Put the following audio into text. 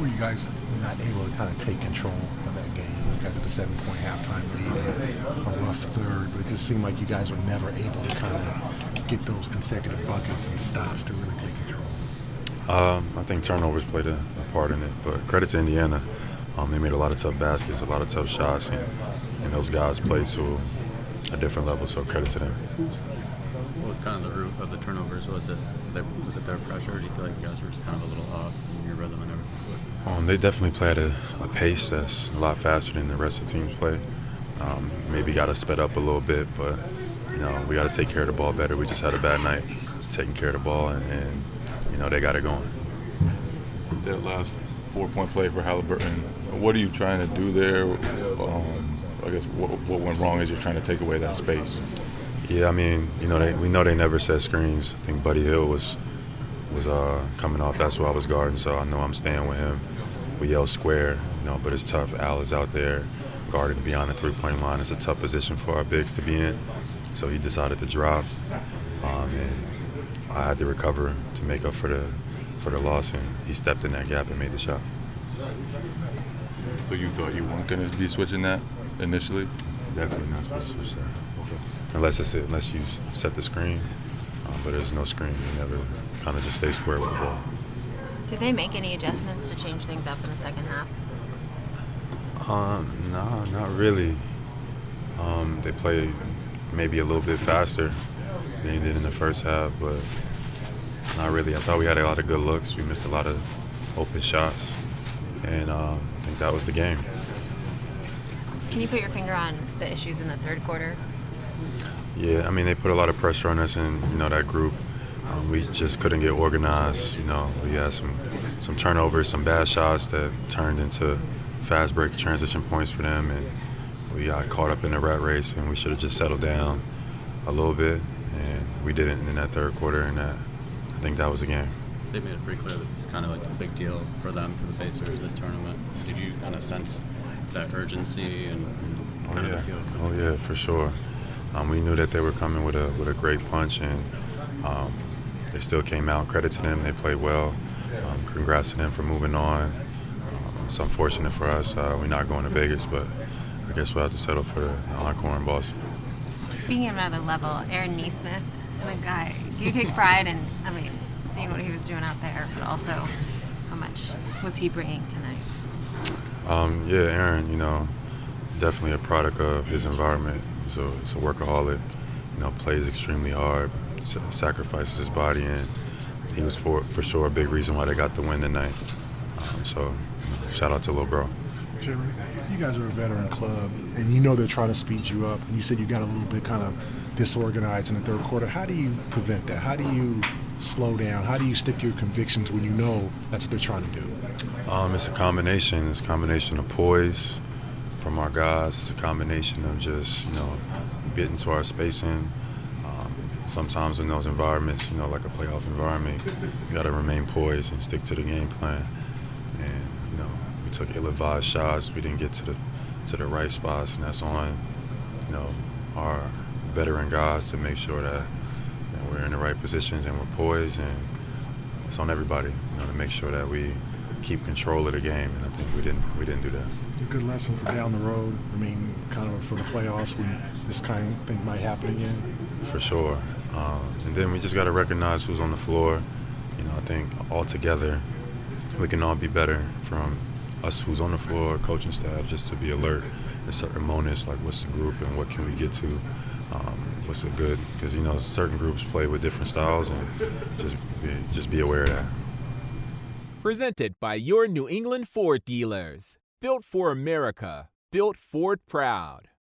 were you guys not able to kind of take control of that game? You guys had a 7-point halftime lead, a rough third, but it just seemed like you guys were never able to kind of get those consecutive buckets and stops to really take control. I think turnovers played a part in it, but credit to Indiana. They made a lot of tough baskets, a lot of tough shots, and those guys played to a different level, so credit to them. What was kind of the root of the turnovers? Was it their pressure? Do you feel like you guys were just kind of a little off in your rhythm and everything? They definitely play at a pace that's a lot faster than the rest of the teams play. Maybe got to sped up a little bit, but we got to take care of the ball better. We just had a bad night taking care of the ball, and they got it going. That last 4-point play for Halliburton, what are you trying to do there? I guess what went wrong is you're trying to take away that space. Yeah, I mean, we know they never set screens. I think Buddy Hill was coming off. That's who I was guarding, so I know I'm staying with him. We yell square, but it's tough. Al is out there guarding beyond the three-point line. It's a tough position for our bigs to be in, so he decided to drop, and I had to recover to make up for the loss, and he stepped in that gap and made the shot. So you thought you weren't going to be switching that initially? Definitely not supposed to switch that. Okay. Unless you set the screen, but there's no screen. You never kind of just stay square with the ball. Did they make any adjustments to change things up in the second half? No, not really. They played maybe a little bit faster than they did in the first half, but not really. I thought we had a lot of good looks. We missed a lot of open shots, and I think that was the game. Can you put your finger on the issues in the third quarter? Yeah, I mean, they put a lot of pressure on us, and that group, we just couldn't get organized. We had some turnovers, some bad shots that turned into fast break transition points for them, and we got caught up in the rat race, and we should have just settled down a little bit, and we didn't in that third quarter, and I think that was the game. They made it pretty clear this is kind of like a big deal for them, for the Pacers, this tournament. Did you kind of sense that urgency and kind of the feel? Oh yeah, for sure. We knew that they were coming with a great punch, and they still came out. Credit to them, they played well. Congrats to them for moving on. It's unfortunate for us. We're not going to Vegas, but I guess we'll have to settle for the encore in Boston. Speaking of another level, Nesmith, the guy, do you take pride in, seeing what he was doing out there, but also how much was he bringing tonight? Yeah, Aaron, definitely a product of his environment. He's a workaholic, plays extremely hard, sacrifices his body, and he was for sure a big reason why they got the win tonight. So shout out to Lil Bro. Jaylen, you guys are a veteran club, and they're trying to speed you up, and you said you got a little bit kind of disorganized in the third quarter. How do you prevent that? How do you slow down? How do you stick to your convictions when that's what they're trying to do? It's a combination. It's a combination of poise from our guys. It's a combination of just, getting to our spacing. Sometimes in those environments, like a playoff environment, you got to remain poised and stick to the game plan. And, we took ill-advised shots. We didn't get to the right spots, and that's on, our veteran guys to make sure that we're in the right positions and we're poised, and it's on everybody, to make sure that we keep control of the game, and I think we didn't do that. A good lesson for down the road. Kind of for the playoffs when this kind of thing might happen again. For sure, and then we just got to recognize who's on the floor. I think all together we can all be better, from us who's on the floor, coaching staff, just to be alert at certain moments, like what's the group and what can we get to, what's it good, because certain groups play with different styles, and just be aware of that. Presented by your New England Ford dealers. Built for America. Built Ford proud.